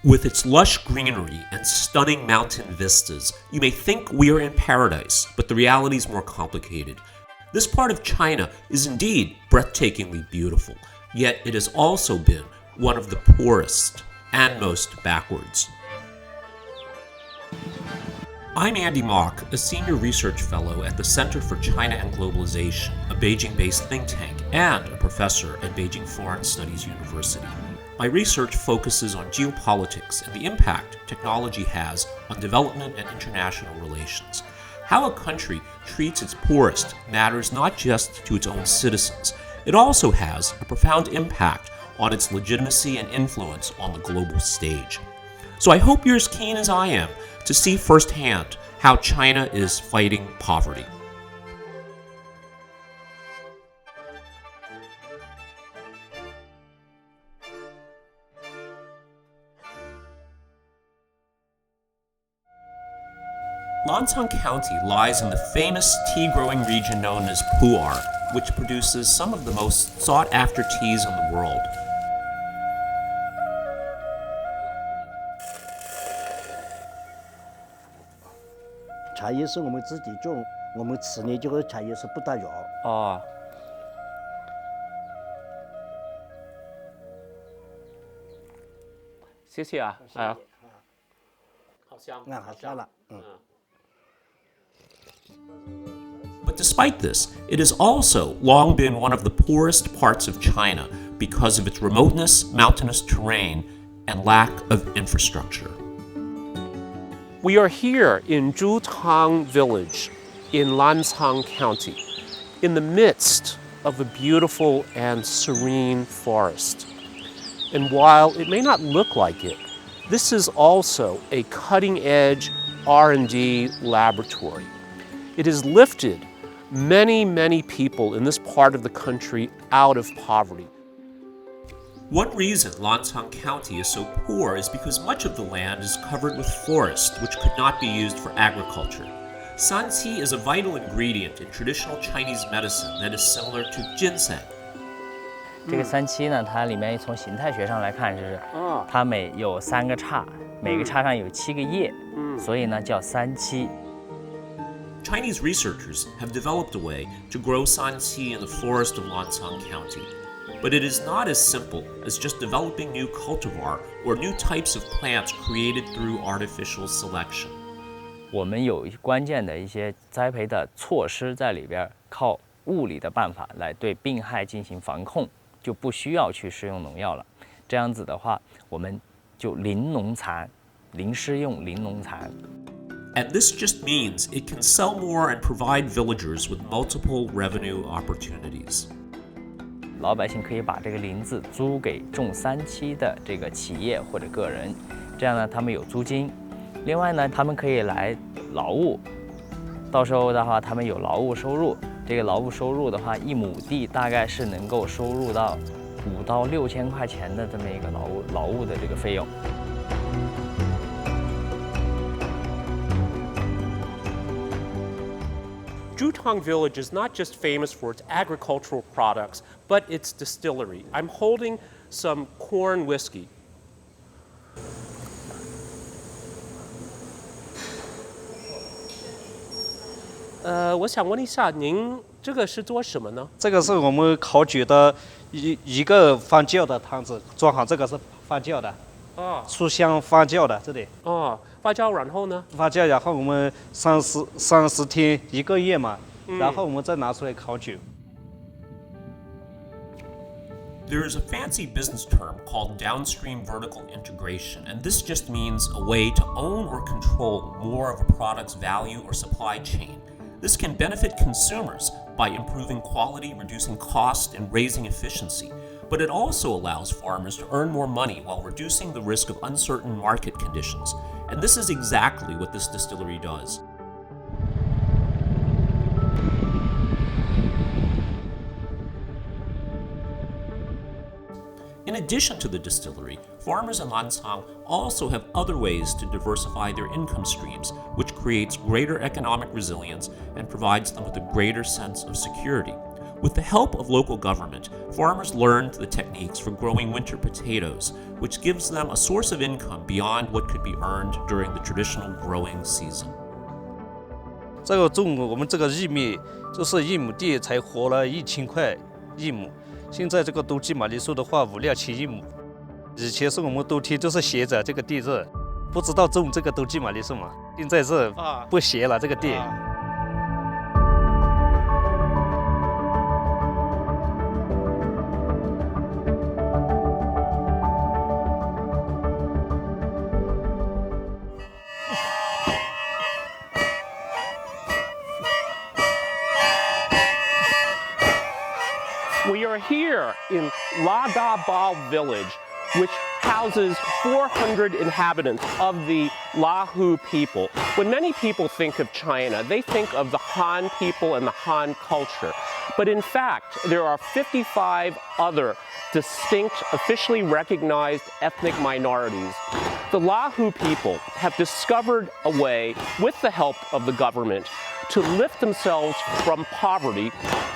With its lush greenery and stunning mountain vistas, you may think we are in paradise, but the reality is more complicated. This part of China is indeed breathtakingly beautiful, yet it has also been one of the poorest and most backwards. I'm Andy Mock, a senior research fellow at the Center for China and Globalization, a Beijing-based think tank, and a professor at Beijing Foreign Studies University. My research focuses on geopolitics and the impact technology has on development and international relations. How a country treats its poorest matters not just to its own citizens, it also has a profound impact on its legitimacy and influence on the global stage. So I hope you're as keen as I am to see firsthand how China is fighting poverty. Lancang County lies in the famous tea-growing region known as Pu'er, which produces some of the most sought-after teas in the world. Tea 叶是我们自己种，我们吃的这个茶叶是不打药。哦。谢谢啊，哎，好香。好香了，But despite this, it has also long been one of the poorest parts of China because of its remoteness, mountainous terrain, and lack of infrastructure. We are here in Zhutang village in Lancang County, in the midst of a beautiful and serene forest. And while it may not look like it, this is also a cutting-edge R&D laboratory. It has lifted many people in this part of the country out of poverty. One reason Lancang County is so poor is because much of the land is covered with forest, which could not be used for agriculture. Sanqi is a vital ingredient in traditional Chinese medicine that is similar to ginseng. 这个三七呢，它里面从形态学上来看是，它有3个叉，每个叉上有7个叶，所以呢叫三七。Chinese researchers have developed a way to grow sanqi in the forest of Lancang County. But it is not as simple as just developing new cultivar or new types of plants created through artificial selection. 我们有关键的一些栽培的措施在里边，靠物理的办法来对病害进行防控，就不需要去施用农药了。这样子的话，我们就零农残，零施用，零农残。And this just means it can sell more and provide villagers with multiple revenue opportunities. 老百姓可以把这个林子租给种三七的这个企业或者个人，这样呢，他们有租金。另外呢，他们可以来劳务，到时候的话，他们有劳务收入。这个劳务收入的话，1亩地大概是能够收入到5到6千块钱的这么一个劳务的这个费用。Zhutang village is not just famous for its agricultural products, but its distillery. I'm holding some corn whiskey. 我想问一下，您这个是做什么呢？这个是我们烤酒的一个发酵的汤子，装好这个是发酵的，醋香发酵的这里。发酵然后呢？发酵然后我们30天1个月嘛，然后我们再拿出来烤酒。There is a fancy business term called downstream vertical integration, and this just means a way to own or control more of a product's value or supply chain. This can benefit consumers by improving quality, reducing cost, and raising efficiency. But it also allows farmers to earn more money while reducing the risk of uncertain market conditions. And this is exactly what this distillery does. In addition to the distillery, farmers in Lancang also have other ways to diversify their income streams, which creates greater economic resilience and provides them with a greater sense of security. With the help of local government, farmers learned the techniques for growing winter potatoes, which gives them a source of income beyond what could be earned during the traditional growing season. 这个种我们这个薏米，就是1亩地才活了1000块1亩，现在这个冬季马铃薯的话5、6、71亩。以前是我们冬天就是斜着这个地热，不知道种这个冬季马铃薯嘛，现在是不斜了这个地。We are here in Laodabao village, which houses 400 inhabitants of the Lahu people. When many people think of China, they think of the Han people and the Han culture. But in fact, there are 55 other distinct, officially recognized ethnic minorities. The Lahu people have discovered a way, with the help of the government, to lift themselves from poverty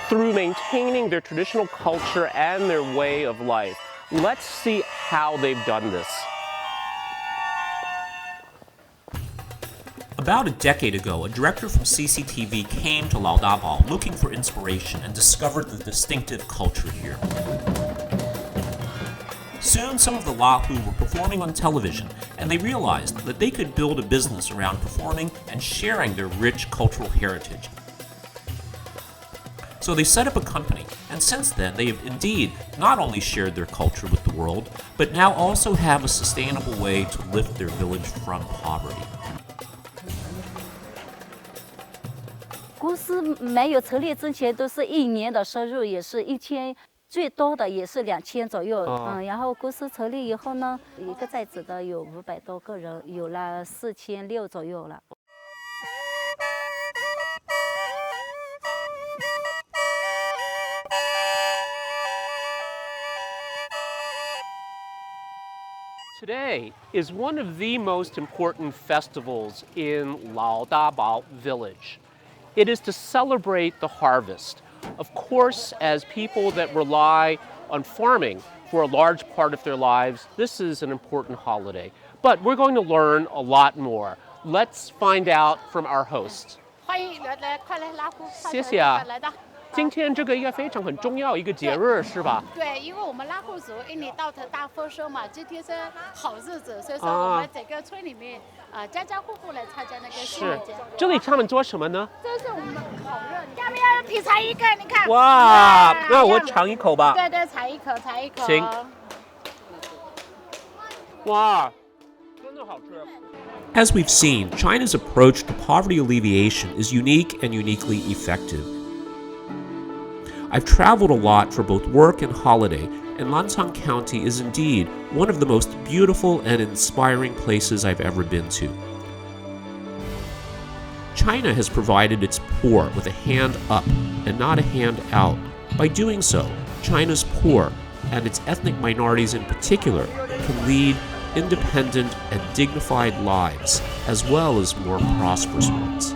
through maintaining their traditional culture and their way of life. Let's see how they've done this. About a decade ago, a director from CCTV came to Laodabao looking for inspiration and discovered the distinctive culture here. Soon, some of the Lahu were performing on television, and they realized that they could build a business around performing and sharing their rich cultural heritage. So they set up a company, and since then they have indeed not only shared their culture with the world, but now also have a sustainable way to lift their village from poverty. 公司没有成立之前，都是1年的收入也是1000，最多的也是2000左右。然后公司成立以后呢，一个在职的有500多个人，有了4600左右了。 Today is one of the most important festivals in Laodabao village. It is to celebrate the harvest. Of course, as people that rely on farming for a large part of their lives, this is an important holiday. But we're going to learn a lot more. Let's find out from our host. 欢迎来，快来拉夫！谢谢啊。来的。 今天这个应该非常很重要一个节日是吧？对，因为我们拉祜族一年到头大丰收嘛，今天是好日子，所以说我们整个村里面家家户户来参加那个新年节。这里他们做什么呢？这是我们烤肉，要不要品尝一个？你看。哇，那我尝一口吧。对对，尝一口，尝一口。行。哇，真的好吃。 As we've seen, China's approach to poverty alleviation is unique and uniquely effective. I've traveled a lot for both work and holiday, and Lancang County is indeed one of the most beautiful and inspiring places I've ever been to. China has provided its poor with a hand up and not a hand out. By doing so, China's poor, and its ethnic minorities in particular, can lead independent and dignified lives, as well as more prosperous ones.